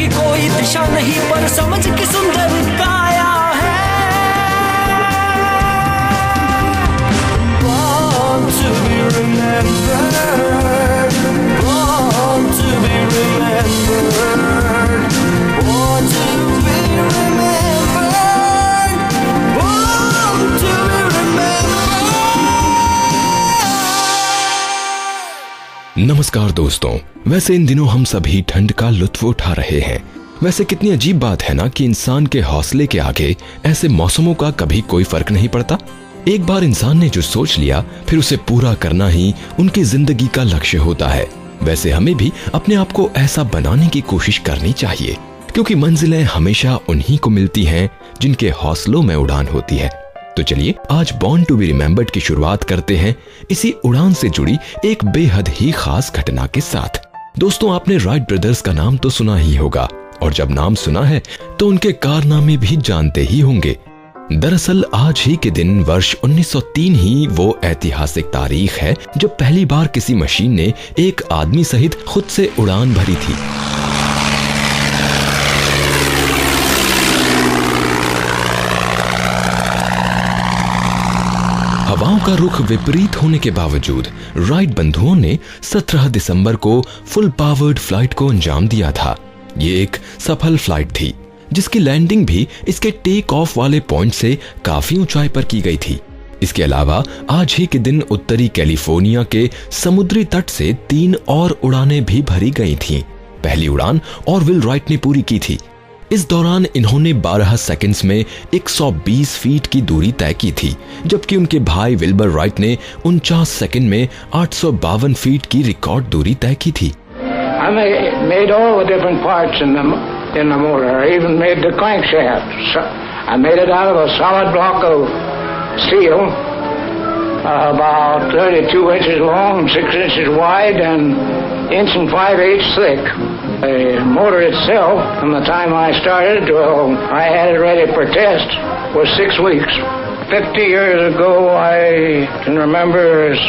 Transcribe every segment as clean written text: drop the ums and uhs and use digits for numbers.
कोई दिशा नहीं पर समझ की सुंदर काया है। Born to be remembered, born to be remembered, born to be remembered, born to be remembered। नमस्कार दोस्तों, वैसे इन दिनों हम सभी ठंड का लुत्फ उठा रहे हैं। वैसे कितनी अजीब बात है ना कि इंसान के हौसले के आगे ऐसे मौसमों का कभी कोई फर्क नहीं पड़ता। एक बार इंसान ने जो सोच लिया फिर उसे पूरा करना ही उनकी जिंदगी का लक्ष्य होता है। वैसे हमें भी अपने आप को ऐसा बनाने की कोशिश करनी चाहिए, क्योंकि मंजिलें हमेशा उन्हीं को मिलती हैं जिनके हौसलों में उड़ान होती है। तो चलिए आज बॉर्न टू बी रिमेम्बर्ड की शुरुआत करते हैं इसी उड़ान से जुड़ी एक बेहद ही खास घटना के साथ। दोस्तों, आपने राइट ब्रदर्स का नाम तो सुना ही होगा, और जब नाम सुना है तो उनके कारनामे भी जानते ही होंगे। दरअसल आज ही के दिन वर्ष 1903 ही वो ऐतिहासिक तारीख है जब पहली बार किसी मशीन ने एक आदमी सहित खुद से उड़ान भरी थी। हवाओं का रुख विपरीत होने के बावजूद राइट बंधुओं ने 17 दिसंबर को फुल पावर्ड फ्लाइट को अंजाम दिया था। ये एक सफल फ्लाइट थी जिसकी लैंडिंग भी इसके टेक ऑफ वाले पॉइंट से काफी ऊंचाई पर की गई थी। इसके अलावा आज ही के दिन उत्तरी कैलिफोर्निया के समुद्री तट से 3 और उड़ानें भी भरी गई थीं। पहली उड़ान ऑरविल राइट ने पूरी की थी। इस दौरान इन्होंने 12 सेकंड्स में 120 फीट की दूरी तय की थी, जबकि उनके भाई विल्बर राइट ने 49 सेकंड में 852 फीट की रिकॉर्ड दूरी तय की थी। I made all the different parts in the motor. I even made the crankshaft. So I made it out of a solid block of steel, about 32 inches long, 6 inches wide, and 1 5/8 thick. The motor itself, from the time I started till I had it ready for test, was 6 weeks. 50 years ago, I can remember as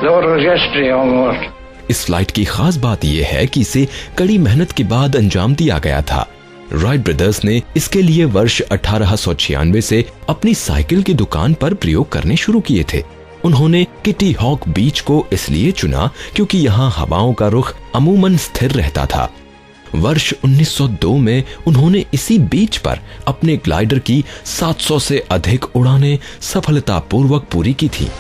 though it was yesterday almost. इस flight की खास बात यह है कि इसे कड़ी मेहनत के बाद अंजाम दिया गया था। राइट ब्रदर्स ने इसके लिए वर्ष 1896 से अपनी साइकिल की दुकान पर प्रयोग करने शुरू किए थे। उन्होंने किटी हॉक बीच को इसलिए चुना क्योंकि यहाँ हवाओं का रुख अमूमन स्थिर रहता था। वर्ष 1902 में उन्होंने इसी बीच पर अपने ग्लाइडर की 700 से अधिक उड़ानें सफलतापूर्वक पूरी की थी।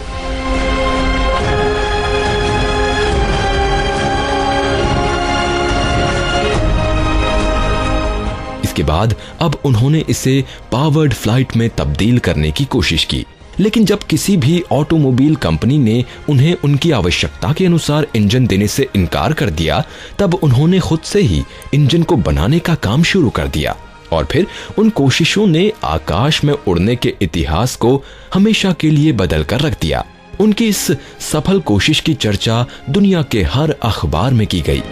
के बाद अब उन्होंने इसे पावर्ड फ्लाइट में तब्दील करने की कोशिश की, लेकिन जब किसी भी ऑटोमोबाइल कंपनी ने उन्हें उनकी आवश्यकता के अनुसार इंजन देने से इनकार कर दिया, तब उन्होंने खुद से ही इंजन को बनाने का काम शुरू कर दिया। और फिर उन कोशिशों ने आकाश में उड़ने के इतिहास को हमेशा के लिए बदल कर रख दिया। उनकी इस सफल कोशिश की चर्चा दुनिया के हर अखबार में की गई।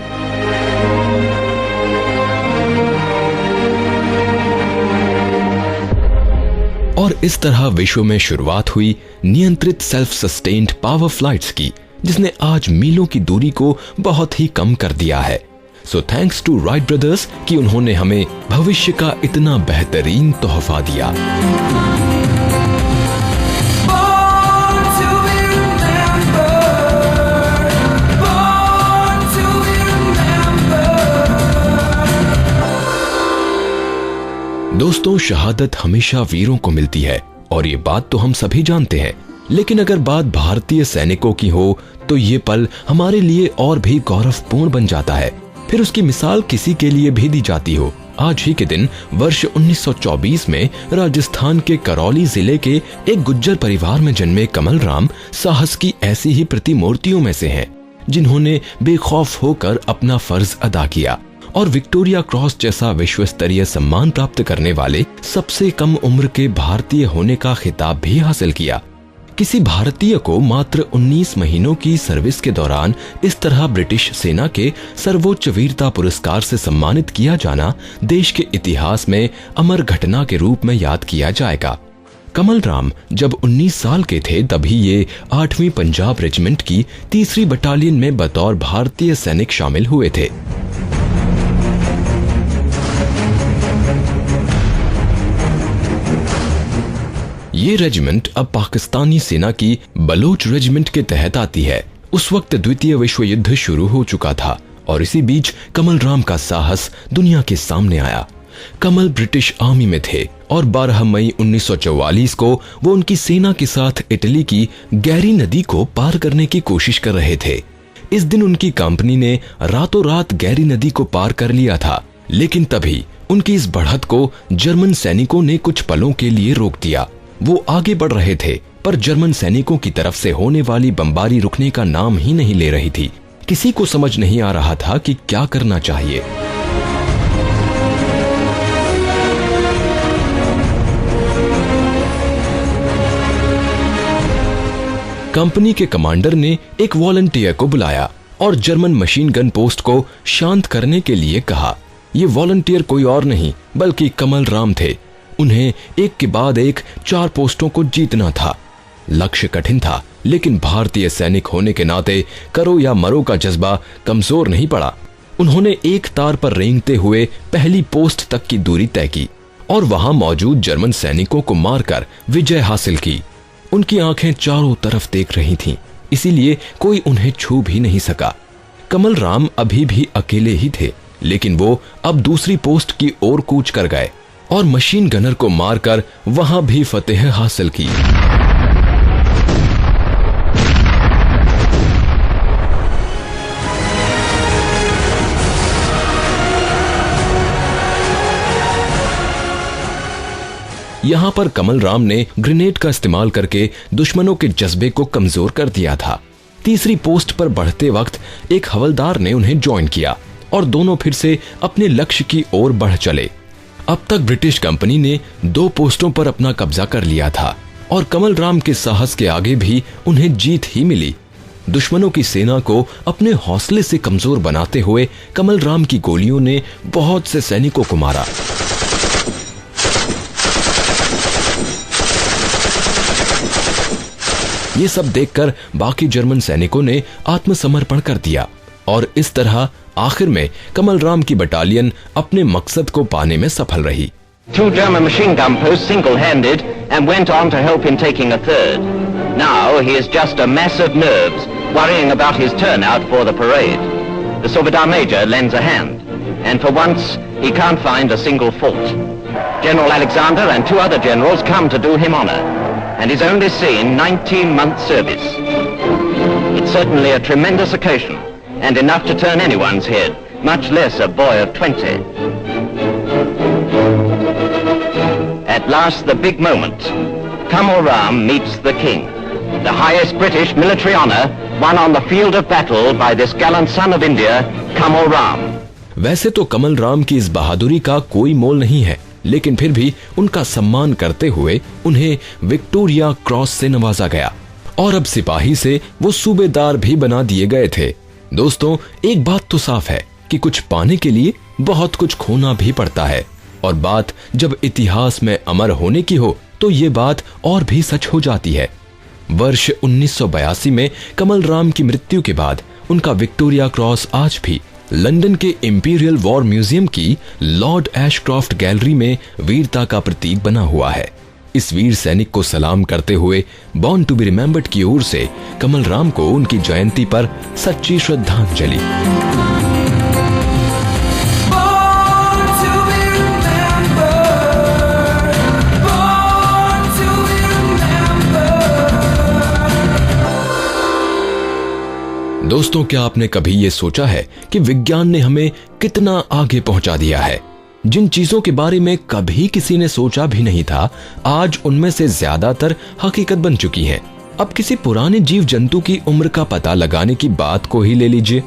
और इस तरह विश्व में शुरुआत हुई नियंत्रित सेल्फ सस्टेन्ड पावर फ्लाइट्स की, जिसने आज मीलों की दूरी को बहुत ही कम कर दिया है। So thanks to Wright brothers कि उन्होंने हमें भविष्य का इतना बेहतरीन तोहफा दिया। दोस्तों, शहादत हमेशा वीरों को मिलती है और ये बात तो हम सभी जानते हैं, लेकिन अगर बात भारतीय सैनिकों की हो तो ये पल हमारे लिए और भी गौरवपूर्ण बन जाता है। फिर उसकी मिसाल किसी के लिए भी दी जाती हो आज ही के दिन वर्ष 1924 में राजस्थान के करौली जिले के एक गुज्जर परिवार में जन्मे कमल राम साहस की ऐसी ही प्रतिमूर्तियों में से हैं, जिन्होंने बेखौफ होकर अपना फर्ज अदा किया और विक्टोरिया क्रॉस जैसा विश्व स्तरीय सम्मान प्राप्त करने वाले सबसे कम उम्र के भारतीय होने का खिताब भी हासिल किया। किसी भारतीय को मात्र 19 महीनों की सर्विस के दौरान इस तरह ब्रिटिश सेना के सर्वोच्च वीरता पुरस्कार से सम्मानित किया जाना देश के इतिहास में अमर घटना के रूप में याद किया जाएगा। कमल राम जब 19 साल के थे तभी ये 8वीं पंजाब रेजिमेंट की 3री बटालियन में बतौर भारतीय सैनिक शामिल हुए थे। ये रेजिमेंट अब पाकिस्तानी सेना की बलोच रेजिमेंट के तहत आती है। उस वक्त द्वितीय विश्व युद्ध शुरू हो चुका था और इसी बीच कमल राम का साहस दुनिया के सामने आया। कमल ब्रिटिश आर्मी में थे और 12 मई 1944 को वो उनकी सेना के साथ इटली की गैरी नदी को पार करने की कोशिश कर रहे थे। इस दिन उनकी कंपनी ने रातों रात गैरी नदी को पार कर लिया था, लेकिन तभी उनकी इस बढ़त को जर्मन सैनिकों ने कुछ पलों के लिए रोक दिया। वो आगे बढ़ रहे थे, पर जर्मन सैनिकों की तरफ से होने वाली बमबारी रुकने का नाम ही नहीं ले रही थी। किसी को समझ नहीं आ रहा था कि क्या करना चाहिए। कंपनी के कमांडर ने एक वॉलंटियर को बुलाया और जर्मन मशीन गन पोस्ट को शांत करने के लिए कहा। ये वॉलंटियर कोई और नहीं बल्कि कमल राम थे। उन्हें एक के बाद एक 4 पोस्टों को जीतना था। लक्ष्य कठिन था, लेकिन भारतीय सैनिक होने के नाते करो या मरो का जज्बा कमजोर नहीं पड़ा। उन्होंने एक तार पर रेंगते हुए पहली पोस्ट तक की दूरी तय की और वहां मौजूद जर्मन सैनिकों को मारकर विजय हासिल की। उनकी आंखें चारों तरफ देख रही थीं, इसीलिए कोई उन्हें छू भी नहीं सका। कमल राम अभी भी अकेले ही थे, लेकिन वो अब दूसरी पोस्ट की ओर कूच कर गए और मशीन गनर को मारकर वहां भी फतेह हासिल की। यहां पर कमल राम ने ग्रेनेड का इस्तेमाल करके दुश्मनों के जज्बे को कमजोर कर दिया था। तीसरी पोस्ट पर बढ़ते वक्त एक हवलदार ने उन्हें ज्वाइन किया और दोनों फिर से अपने लक्ष्य की ओर बढ़ चले। अब तक ब्रिटिश कंपनी ने 2 पोस्टों पर अपना कब्जा कर लिया था और कमल राम के साहस के आगे भी उन्हें जीत ही मिली। दुश्मनों की सेना को अपने हौसले से कमजोर बनाते हुए कमल राम की गोलियों ने बहुत से सैनिकों को मारा। ये सब देखकर बाकी जर्मन सैनिकों ने आत्मसमर्पण कर दिया और इस तरह आखिर में कमल राम की बटालियन अपने मकसद को पाने में सफल रही। 2 German machine gun posts single-handed and went on to help in taking a third. Now he is just a mass of nerves worrying about his turnout for the parade. The Subedar Major lends a hand, and for once he can't find a single fault. General Alexander and 2 other generals come to do him honor, and he's only seen 19 months service. It's certainly a tremendous occasion, and enough to turn anyone's head, much less a boy of 20. At last, the big moment. Kamal Ram meets the king. The highest British military honor won on the field of battle by this gallant son of India, Kamal Ram. वैसे तो कमल राम की इस बहादुरी का कोई मोल नहीं है, लेकिन फिर भी उनका सम्मान करते हुए उन्हें विक्टोरिया क्रॉस से नवाजा गया और अब सिपाही से वो सूबेदार भी बना दिए गए थे। दोस्तों, एक बात तो साफ है कि कुछ पाने के लिए बहुत कुछ खोना भी पड़ता है, और बात जब इतिहास में अमर होने की हो तो ये बात और भी सच हो जाती है। वर्ष 1982 में कमल राम की मृत्यु के बाद उनका विक्टोरिया क्रॉस आज भी लंदन के इंपीरियल वॉर म्यूजियम की लॉर्ड एशक्रॉफ्ट गैलरी में वीरता का प्रतीक बना हुआ है। इस वीर सैनिक को सलाम करते हुए बॉर्न टू बी रिमेंबर्ड की ओर से कमल राम को उनकी जयंती पर सच्ची श्रद्धांजलि। दोस्तों, क्या आपने कभी ये सोचा है कि विज्ञान ने हमें कितना आगे पहुंचा दिया है? जिन चीजों के बारे में कभी किसी ने सोचा भी नहीं था, आज उनमें से ज्यादातर हकीकत बन चुकी हैं। अब किसी पुराने जीव जंतु की उम्र का पता लगाने की बात को ही ले लीजिए।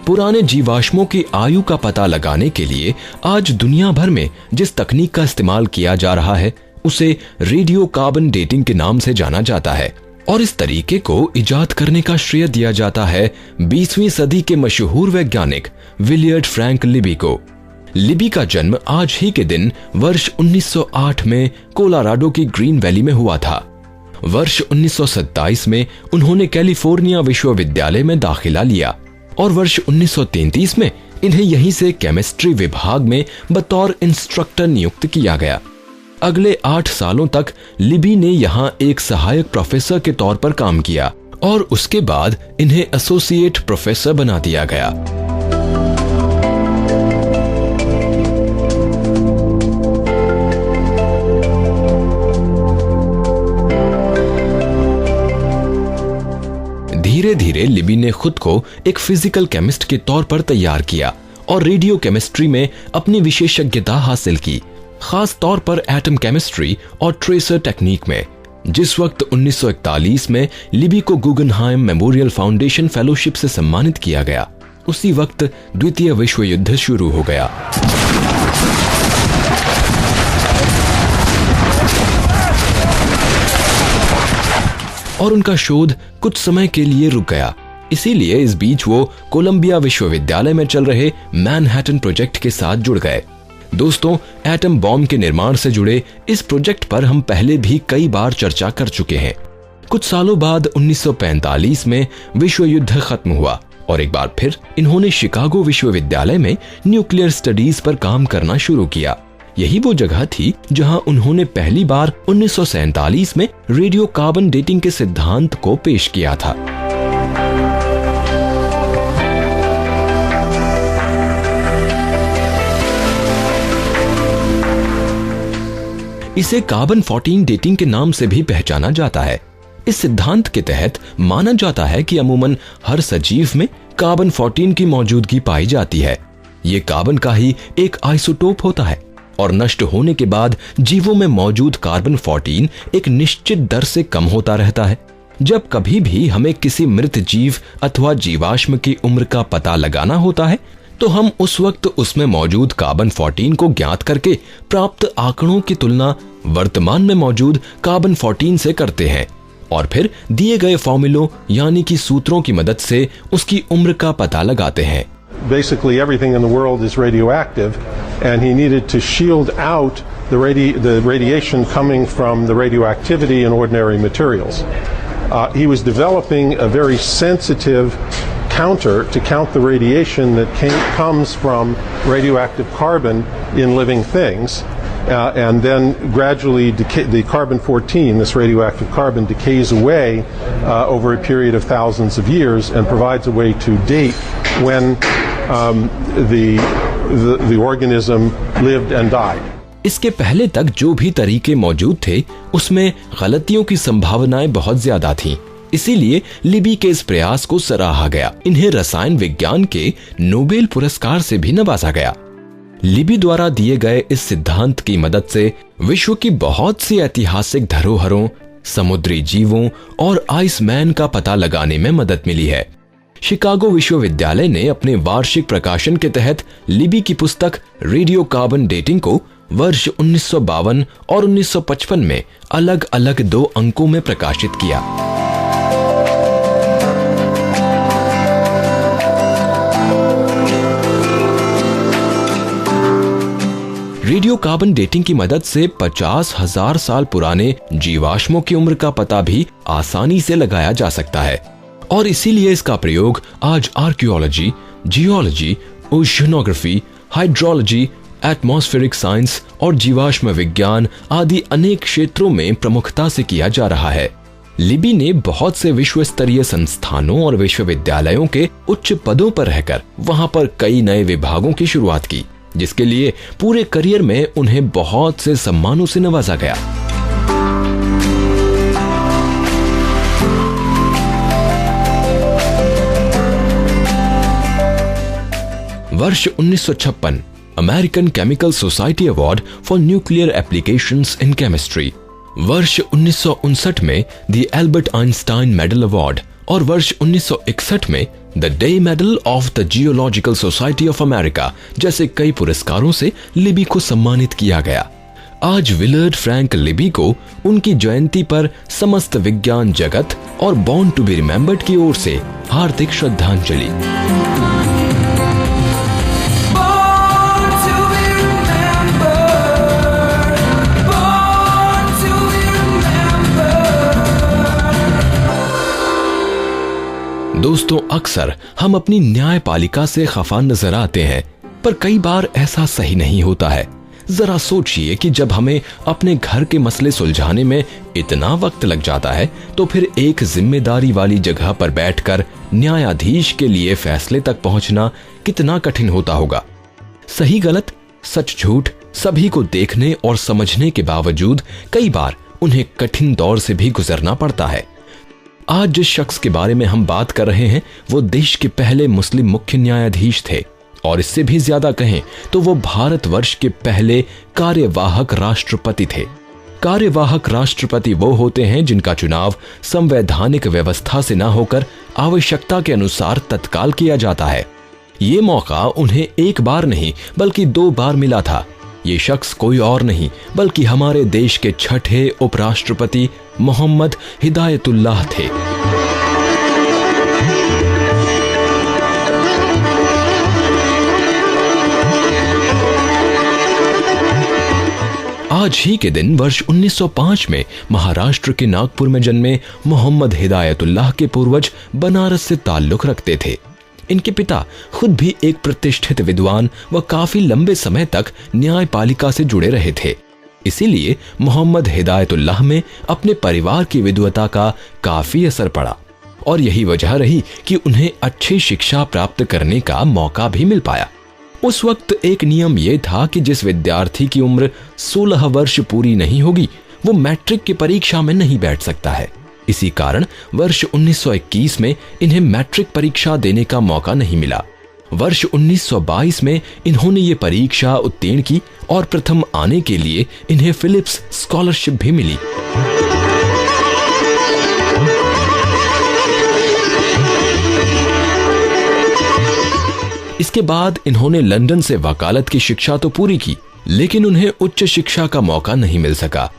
पुराने जीवाश्मों की आयु का पता लगाने के लिए आज दुनिया भर में जिस तकनीक का इस्तेमाल किया जा रहा है उसे रेडियो कार्बन डेटिंग के नाम से जाना जाता है, और इस तरीके को इजाद करने का श्रेय दिया जाता है 20वीं सदी के मशहूर वैज्ञानिक विलियर्ड फ्रैंक लिबी को। लिबी का जन्म आज ही के दिन वर्ष 1908 में कोलोराडो की ग्रीन वैली में हुआ था। वर्ष 1927 में उन्होंने कैलिफोर्निया विश्वविद्यालय में दाखिला लिया और वर्ष 1933 में इन्हें यहीं से केमिस्ट्री विभाग में बतौर इंस्ट्रक्टर नियुक्त किया गया। अगले 8 सालों तक लिबी ने यहाँ एक सहायक प्रोफेसर के तौर पर काम किया और उसके बाद इन्हें एसोसिएट प्रोफेसर बना दिया गया। धीरे धीरे लिबी ने खुद को एक फिजिकल केमिस्ट के तौर पर तैयार किया और रेडियो केमिस्ट्री में अपनी विशेषज्ञता हासिल की, खास तौर पर एटम केमिस्ट्री और ट्रेसर टेक्निक में। जिस वक्त 1941 में लिबी को गुगनहाइम मेमोरियल फाउंडेशन फेलोशिप से सम्मानित किया गया, उसी वक्त द्वितीय विश्व युद्ध शुरू हो गया। और उनका शोध कुछ समय के लिए रुक गया। इसीलिए इस बीच वो कोलंबिया विश्वविद्यालय में चल रहे मैनहट्टन प्रोजेक्ट के साथ जुड़ गए। दोस्तों, एटम बॉम्ब के निर्माण से जुड़े इस प्रोजेक्ट पर हम पहले भी कई बार चर्चा कर चुके हैं। कुछ सालों बाद 1945 में विश्व युद्ध खत्म हुआ और एक बार फिर इन्होंने शिकागो विश्वविद्यालय में न्यूक्लियर स्टडीज पर काम करना शुरू किया। यही वो जगह थी जहां उन्होंने पहली बार 1947 में रेडियो कार्बन डेटिंग के सिद्धांत को पेश किया था। इसे कार्बन 14 डेटिंग के नाम से भी पहचाना जाता है। इस सिद्धांत के तहत माना जाता है कि अमूमन हर सजीव में कार्बन 14 की मौजूदगी पाई जाती है। ये कार्बन का ही एक आइसोटोप होता है और नष्ट होने के बाद जीवों में मौजूद कार्बन 14 एक निश्चित दर से कम होता रहता है। जब कभी भी हमें किसी मृत जीव अथवा जीवाश्म की उम्र का पता लगाना होता है तो हम उस वक्त उसमें मौजूद कार्बन 14 को ज्ञात करके प्राप्त आंकड़ों की तुलना वर्तमान में मौजूद कार्बन 14 से करते हैं और फिर दिए गए फॉर्मूलों यानी कि सूत्रों की मदद से उसकी उम्र का पता लगाते हैं। Basically everything in the world is radioactive and he needed to shield out the radiation coming from the radioactivity in ordinary materials. He was developing a very sensitive counter to count the radiation that comes from radioactive carbon in living things. And then gradually the carbon 14, this radioactive carbon, decays away over a period of thousands of years and provides a way to date when the organism lived and died. इसके पहले तक जो भी तरीके मौजूद थे उसमें गलतियों की संभावनाएं बहुत ज्यादा थीं। इसीलिए लिबी के इस प्रयास को सराहा गया। इन्हें रसायन विज्ञान के नोबेल पुरस्कार से भी नवाजा गया। लिबी द्वारा दिए गए इस सिद्धांत की मदद से विश्व की बहुत सी ऐतिहासिक धरोहरों, समुद्री जीवों और आइसमैन का पता लगाने में मदद मिली है। शिकागो विश्वविद्यालय ने अपने वार्षिक प्रकाशन के तहत लिबी की पुस्तक रेडियो कार्बन डेटिंग को वर्ष 1952 और 1955 में अलग अलग 2 अंकों में प्रकाशित किया। रेडियो कार्बन डेटिंग की मदद से 50,000 साल पुराने जीवाश्मों की उम्र का पता भी आसानी से लगाया जा सकता है और इसीलिए इसका प्रयोग आज archaeology, geology, oceanography, hydrology, atmospheric science और जीवाश्म विज्ञान आदि अनेक क्षेत्रों में प्रमुखता से किया जा रहा है। लिबी ने बहुत से विश्व स्तरीय संस्थानों और विश्वविद्यालयों के उच्च पदों पर रहकर वहां पर कई नए विभागों की शुरुआत की, जिसके लिए पूरे करियर में उन्हें बहुत से सम्मानों से नवाजा गया। वर्ष 1956 American chemical society award for nuclear applications in chemistry, वर्ष 1959 में the Albert Einstein medal award और वर्ष 1961 में the day medal of the geological society of America जैसे कई पुरस्कारों से लिबी को सम्मानित किया गया। आज विलर्ड फ्रैंक लिबी को उनकी जयंती पर समस्त विज्ञान जगत और बॉर्न टू बी रिमेंबर्ड की ओर से हार्दिक श्रद्धांजलि। दोस्तों, अक्सर हम अपनी न्यायपालिका से खफा नजर आते हैं, पर कई बार ऐसा सही नहीं होता है। जरा सोचिए कि जब हमें अपने घर के मसले सुलझाने में इतना वक्त लग जाता है, तो फिर एक जिम्मेदारी वाली जगह पर बैठकर न्यायाधीश के लिए फैसले तक पहुंचना कितना कठिन होता होगा। सही गलत, सच झूठ सभी को देखने और समझने के बावजूद कई बार उन्हें कठिन दौर से भी गुजरना पड़ता है। आज जिस शख्स के बारे में हम बात कर रहे हैं वो देश के पहले मुस्लिम मुख्य न्यायाधीश थे, और इससे भी ज्यादा कहें तो वो भारतवर्ष के पहले कार्यवाहक राष्ट्रपति थे। कार्यवाहक राष्ट्रपति वो होते हैं जिनका चुनाव संवैधानिक व्यवस्था से न होकर आवश्यकता के अनुसार तत्काल किया जाता है। ये मौका उन्हें एक बार नहीं बल्कि 2 बार मिला था। ये शख्स कोई और नहीं बल्कि हमारे देश के छठे उपराष्ट्रपति मोहम्मद हिदायतुल्लाह थे। आज ही के दिन वर्ष 1905 में महाराष्ट्र के नागपुर में जन्मे मोहम्मद हिदायतुल्लाह के पूर्वज बनारस से ताल्लुक रखते थे। इनके पिता खुद भी एक प्रतिष्ठित विद्वान व काफी लंबे समय तक न्यायपालिका से जुड़े रहे थे। इसीलिए मोहम्मद हिदायतुल्लाह में अपने परिवार की विद्वता का काफी असर पड़ा, और यही वजह रही कि उन्हें अच्छी शिक्षा प्राप्त करने का मौका भी मिल पाया। उस वक्त एक नियम यह था कि जिस विद्यार्थी की उम्र 16 वर्ष पूरी नहीं होगी वो मैट्रिक की परीक्षा में नहीं बैठ सकता है। इसी कारण वर्ष 1921 में इन्हें मैट्रिक परीक्षा देने का मौका नहीं मिला। वर्ष 1922 में इन्होंने ये परीक्षा उत्तीर्ण की और प्रथम आने के लिए इन्हें फिलिप्स स्कॉलरशिप भी मिली। इसके बाद इन्होंने लंदन से वकालत की शिक्षा तो पूरी की, लेकिन उन्हें उच्च शिक्षा का मौका नहीं मिल सका।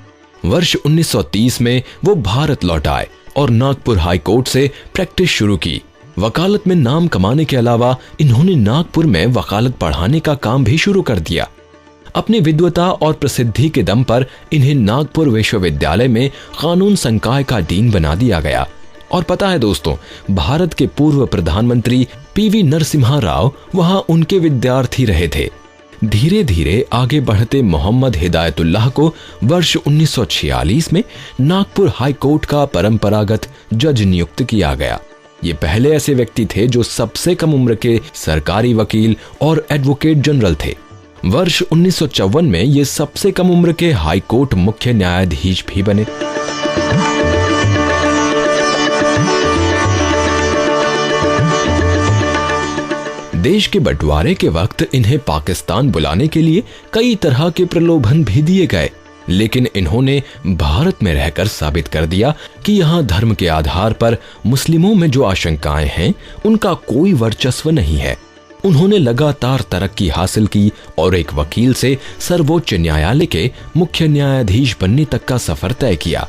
वर्ष 1930 में वो भारत लौट आए और नागपुर हाई कोर्ट से प्रैक्टिस शुरू की। वकालत में नाम कमाने के अलावा इन्होंने नागपुर में वकालत पढ़ाने का काम भी शुरू कर दिया। अपनी विद्वता और प्रसिद्धि के दम पर इन्हें नागपुर विश्वविद्यालय में कानून संकाय का डीन बना दिया गया। और पता है दोस्तों, भारत के पूर्व प्रधानमंत्री पीवी नरसिम्हा राव वहां उनके विद्यार्थी रहे थे। धीरे धीरे आगे बढ़ते मोहम्मद हिदायतुल्लाह को वर्ष 1946 में नागपुर हाई कोर्ट का परंपरागत जज नियुक्त किया गया। ये पहले ऐसे व्यक्ति थे जो सबसे कम उम्र के सरकारी वकील और एडवोकेट जनरल थे। वर्ष 1954 में ये सबसे कम उम्र के हाई कोर्ट मुख्य न्यायाधीश भी बने। देश के बंटवारे के वक्त इन्हें पाकिस्तान बुलाने के लिए कई तरह के प्रलोभन भी दिए गए, लेकिन इन्होंने भारत में रहकर साबित कर दिया कि यहाँ धर्म के आधार पर मुस्लिमों में जो आशंकाएं हैं उनका कोई वर्चस्व नहीं है। उन्होंने लगातार तरक्की हासिल की और एक वकील से सर्वोच्च न्यायालय के मुख्य न्यायाधीश बनने तक का सफर तय किया।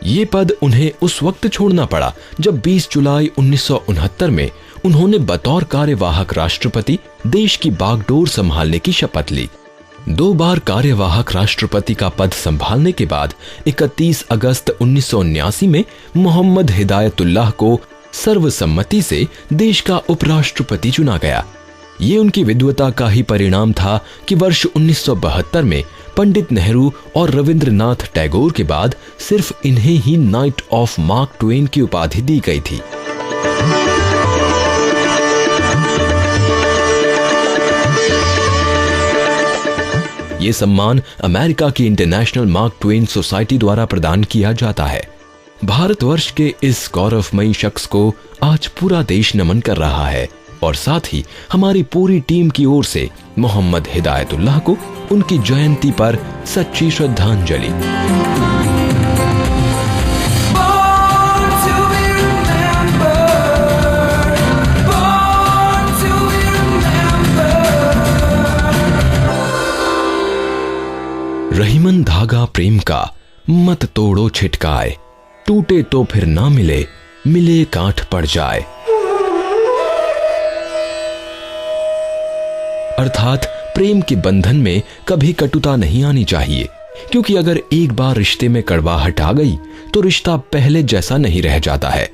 ये पद उन्हें उस वक्त छोड़ना पड़ा जब 20 जुलाई 1969 में उन्होंने बतौर कार्यवाहक राष्ट्रपति देश की बागडोर संभालने की शपथ ली। 2 बार कार्यवाहक राष्ट्रपति का पद संभालने के बाद 31 अगस्त 1979 में मोहम्मद हिदायतुल्लाह को सर्वसम्मति से देश का उपराष्ट्रपति चुना गया। ये उनकी विद्वता का ही परिणाम था कि वर्ष 1972 में पंडित नेहरू और रविंद्रनाथ टैगोर के बाद सिर्फ इन्हें ही नाइट ऑफ मार्क ट्वेन की उपाधि दी गई थी। ये सम्मान अमेरिका की इंटरनेशनल मार्क ट्वेन सोसाइटी द्वारा प्रदान किया जाता है। भारतवर्ष के इस गौरवमयी शख्स को आज पूरा देश नमन कर रहा है, और साथ ही हमारी पूरी टीम की ओर से मोहम्मद हिदायतुल्लाह को उनकी जयंती पर सच्ची श्रद्धांजलि। रहीमन धागा प्रेम का मत तोड़ो छिटकाए, टूटे तो फिर ना मिले, मिले कांठ पड़ जाए। अर्थात प्रेम के बंधन में कभी कटुता नहीं आनी चाहिए, क्योंकि अगर एक बार रिश्ते में कड़वाहट आ गई तो रिश्ता पहले जैसा नहीं रह जाता है।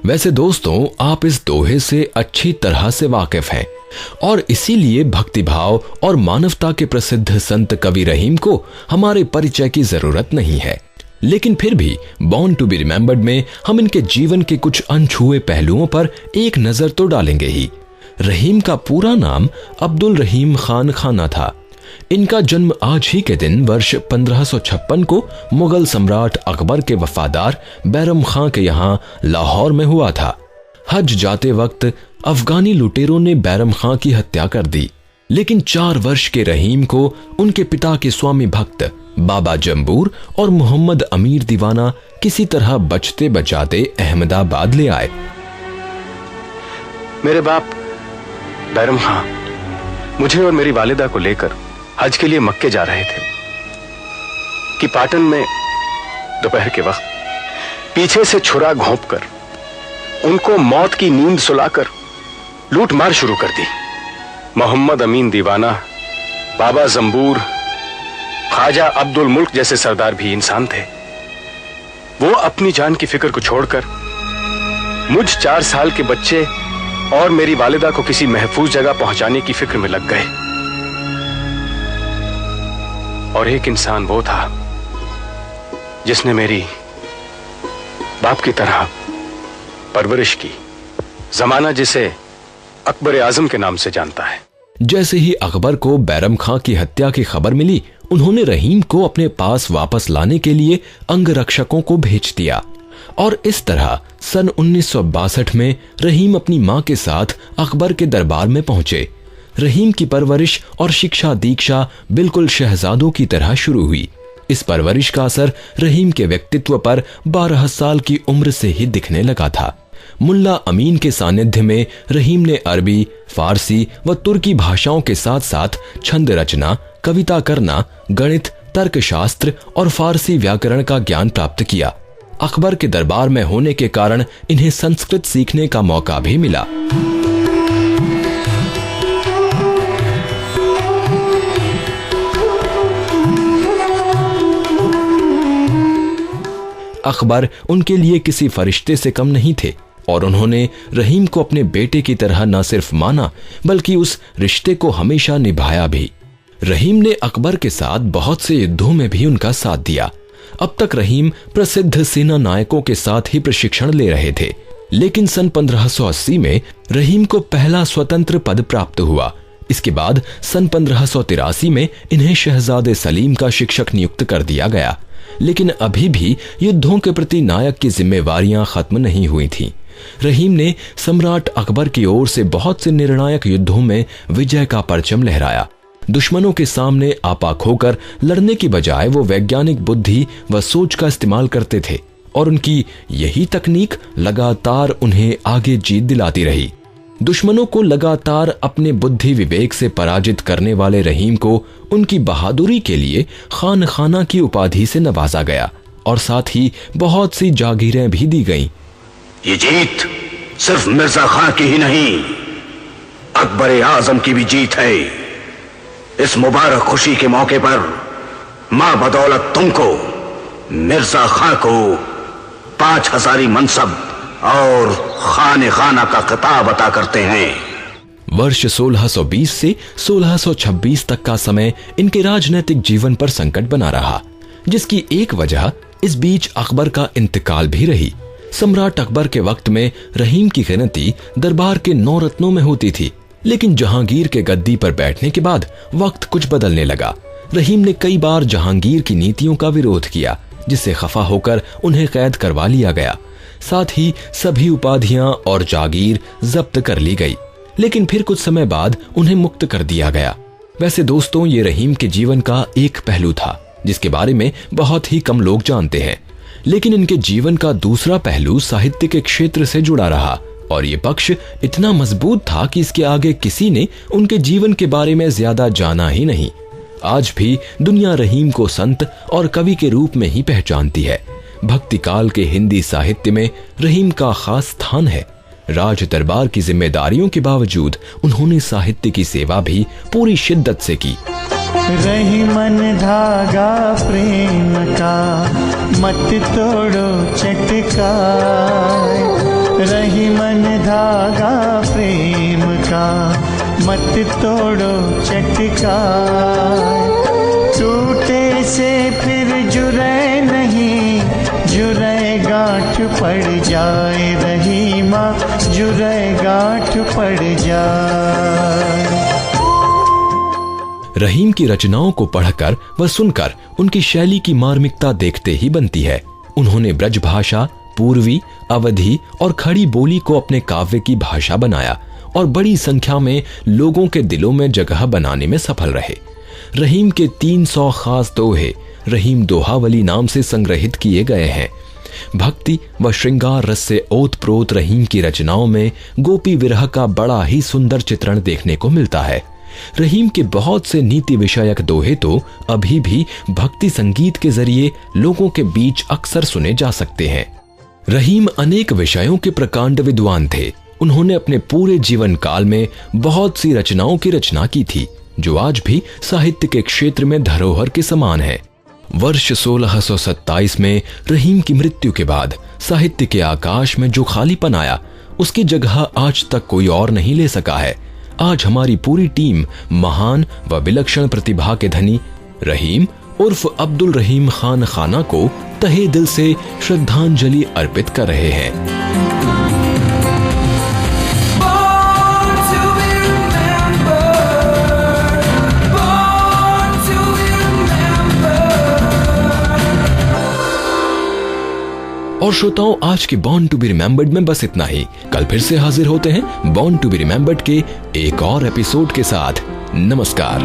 वैसे दोस्तों, आप इस दोहे से अच्छी तरह से वाकिफ हैं और इसीलिए भक्तिभाव और मानवता के प्रसिद्ध संत कवि रहीम को हमारे परिचय की जरूरत नहीं है। लेकिन फिर भी बॉर्न टू बी रिमेंबर्ड में हम इनके जीवन के कुछ अनछुए पहलुओं पर एक नजर तो डालेंगे ही। रहीम का पूरा नाम अब्दुल रहीम खान खाना था। इनका जन्म आज ही के दिन वर्ष 1556 को मुगल सम्राट अकबर के वफादार बैरम खां के यहाँ लाहौर में हुआ था। हज जाते वक्त अफगानी लुटेरों ने बैरम खां की हत्या कर दी, लेकिन 4 वर्ष के रहीम को उनके पिता के स्वामी भक्त बाबा जंबूर और मोहम्मद अमीर दीवाना किसी तरह बचते बचाते अहमदाबाद ले आए। मेरे बाप बैरम खां मुझे और मेरी वालिदा को लेकर हज के लिए मक्के जा रहे थे कि पाटन में दोपहर के वक्त पीछे से छुरा घोंपकर उनको मौत की नींद सुलाकर लूट मार शुरू कर दी। मोहम्मद अमीन दीवाना, बाबा जंबूर, ख्वाजा अब्दुल मुल्क जैसे सरदार भी इंसान थे। वो अपनी जान की फिक्र को छोड़कर मुझ 4 साल के बच्चे और मेरी वालिदा को किसी महफूज जगह पहुंचाने की फिक्र में लग गए। और एक इंसान वो था जिसने मेरी बाप की तरह परवरिश की। जमाना जिसे अकबर आजम के नाम से जानता है। जैसे ही अकबर को बैरम खां की हत्या की खबर मिली, उन्होंने रहीम को अपने पास वापस लाने के लिए अंगरक्षकों को भेज दिया और इस तरह सन 1962 में रहीम अपनी मां के साथ अकबर के दरबार में पहुंचे। रहीम की परवरिश और शिक्षा दीक्षा बिल्कुल शहजादों की तरह शुरू हुई। इस परवरिश का असर रहीम के व्यक्तित्व पर 12 साल की उम्र से ही दिखने लगा था। मुल्ला अमीन के सानिध्य में रहीम ने अरबी, फारसी व तुर्की भाषाओं के साथ साथ छंद रचना, कविता करना, गणित, तर्कशास्त्र और फारसी व्याकरण का ज्ञान प्राप्त किया। अकबर के दरबार में होने के कारण इन्हें संस्कृत सीखने का मौका भी मिला। अकबर उनके लिए किसी फरिश्ते से कम नहीं थे और उन्होंने रहीम को अपने बेटे की तरह न सिर्फ माना बल्कि उस रिश्ते को हमेशा निभाया भी। रहीम ने अकबर के साथ बहुत से युद्धों में भी उनका साथ दिया। अब तक रहीम प्रसिद्ध सेना नायकों के साथ ही प्रशिक्षण ले रहे थे, लेकिन सन 1580 में रहीम को पहला स्वतंत्र पद प्राप्त हुआ। इसके बाद सन 1583 में इन्हें शहजादे सलीम का शिक्षक नियुक्त कर दिया गया, लेकिन अभी भी युद्धों के प्रति नायक की जिम्मेवारियां खत्म नहीं हुई थीं। रहीम ने सम्राट अकबर की ओर से बहुत से निर्णायक युद्धों में विजय का परचम लहराया। दुश्मनों के सामने आपा खोकर लड़ने की बजाय वो वैज्ञानिक बुद्धि व सोच का इस्तेमाल करते थे और उनकी यही तकनीक लगातार उन्हें आगे जीत दिलाती रही। दुश्मनों को लगातार अपने बुद्धि विवेक से पराजित करने वाले रहीम को उनकी बहादुरी के लिए खान खाना की उपाधि से नवाजा गया और साथ ही बहुत सी जागीरें भी दी गईं। ये जीत सिर्फ मिर्जा खां की ही नहीं, अकबर आजम की भी जीत है। इस मुबारक खुशी के मौके पर मां बदौलत तुमको, मिर्जा खां को 5000 मनसब और खाने खाना का खिताब अता करते हैं। वर्ष 1620 से 1626 तक का समय इनके राजनीतिक जीवन पर संकट बना रहा, जिसकी एक वजह इस बीच अकबर का इंतकाल भी रही। सम्राट अकबर के वक्त में रहीम की गिनती दरबार के 9 रत्नों में होती थी, लेकिन जहांगीर के गद्दी पर बैठने के बाद वक्त कुछ बदलने लगा। रहीम ने कई बार जहांगीर की नीतियों का विरोध किया, जिससे खफा होकर उन्हें कैद करवा लिया गया। साथ ही सभी उपाधियां और जागीर जब्त कर ली गई। लेकिन फिर कुछ समय बाद उन्हें मुक्त कर दिया गया। वैसे दोस्तों, ये रहीम के जीवन का एक पहलू था जिसके बारे में बहुत ही कम लोग जानते हैं, लेकिन इनके जीवन का दूसरा पहलू साहित्य के क्षेत्र से जुड़ा रहा और ये पक्ष इतना मजबूत था कि इसके आगे किसी ने उनके जीवन के बारे में ज्यादा जाना ही नहीं। आज भी दुनिया रहीम को संत और कवि के रूप में ही पहचानती है। भक्ति काल के हिंदी साहित्य में रहीम का खास स्थान है। राज दरबार की जिम्मेदारियों के बावजूद उन्होंने साहित्य की सेवा भी पूरी शिद्दत से की। रही मन धागा प्रेम का, मत तोड़ो चटका। रही मन धागा प्रेम का, मत तोड़ो चटका। टूटे से फिर जुड़े नहीं, जुड़े गांठ पड़ जाए रहीमा, जुड़े गांठ पड़ जाए। रहीम की रचनाओं को पढ़कर व सुनकर उनकी शैली की मार्मिकता देखते ही बनती है। उन्होंने ब्रज भाषा, पूर्वी, अवधी और खड़ी बोली को अपने काव्य की भाषा बनाया और बड़ी संख्या में लोगों के दिलों में जगह बनाने में सफल रहे। रहीम के 300 खास दोहे रहीम दोहावली नाम से संग्रहित किए गए हैं। भक्ति व श्रृंगार रस से ओतप्रोत रहीम की रचनाओं में गोपी विरह का बड़ा ही सुंदर चित्रण देखने को मिलता है। रहीम के बहुत से नीति विषयक दोहे तो अभी भी भक्ति संगीत के जरिए लोगों के बीच अक्सर सुने जा सकते हैं। रहीम अनेक विषयों के प्रकांड विद्वान थे। उन्होंने अपने पूरे जीवन काल में बहुत सी रचनाओं की रचना की थी जो आज भी साहित्य के क्षेत्र में धरोहर के समान है। वर्ष 1627 में रहीम की मृत्यु के बाद साहित्य के आकाश में जो खालीपन आया उसकी जगह आज तक कोई और नहीं ले सका है। आज हमारी पूरी टीम महान व विलक्षण प्रतिभा के धनी रहीम उर्फ अब्दुल रहीम खान खाना को तहे दिल से श्रद्धांजलि अर्पित कर रहे हैं। और श्रोताओं, आज के बॉर्न टू बी रिमेम्बर्ड में बस इतना ही। कल फिर से हाजिर होते हैं बॉर्न टू बी रिमेम्बर्ड के एक और एपिसोड के साथ। नमस्कार।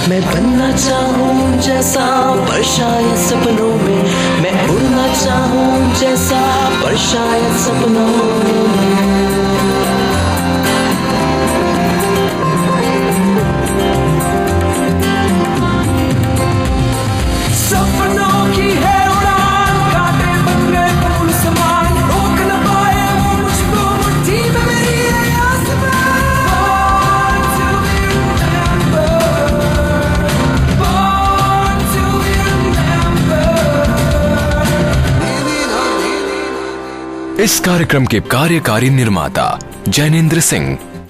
मैं बनना चाहूं जैसा पर शायद सपनों में, मैं उड़ना चाहूं जैसा पर शायद सपनों में। इस कार्यक्रम के कार्यकारी निर्माता जैनेंद्र सिंह।